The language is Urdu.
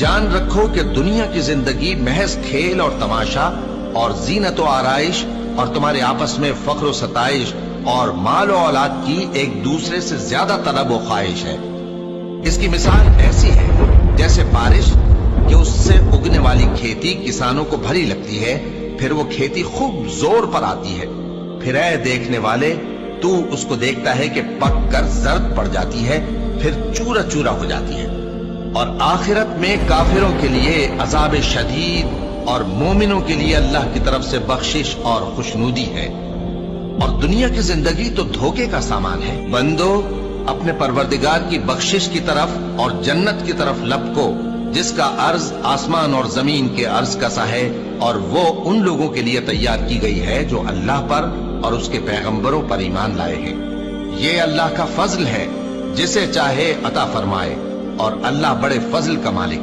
جان رکھو کہ دنیا کی زندگی محض کھیل اور تماشا اور زینت و آرائش اور تمہارے آپس میں فخر و ستائش اور مال و اولاد کی ایک دوسرے سے زیادہ طلب و خواہش ہے۔ اس کی مثال ایسی ہے جیسے بارش کہ اس سے اگنے والی کھیتی کسانوں کو بھری لگتی ہے، پھر وہ کھیتی خوب زور پر آتی ہے، پھر اے دیکھنے والے تو اس کو دیکھتا ہے کہ پک کر زرد پڑ جاتی ہے، پھر چورا چورا ہو جاتی ہے۔ اور آخرت میں کافروں کے لیے عذاب شدید اور مومنوں کے لیے اللہ کی طرف سے بخشش اور خوشنودی ہے۔ اور دنیا کی زندگی تو دھوکے کا سامان ہے۔ بندو اپنے پروردگار کی بخشش کی طرف اور جنت کی طرف لپکو جس کا عرض آسمان اور زمین کے عرض کا سا ہے، اور وہ ان لوگوں کے لیے تیار کی گئی ہے جو اللہ پر اور اس کے پیغمبروں پر ایمان لائے ہیں۔ یہ اللہ کا فضل ہے، جسے چاہے عطا فرمائے، اور اللہ بڑے فضل کا مالک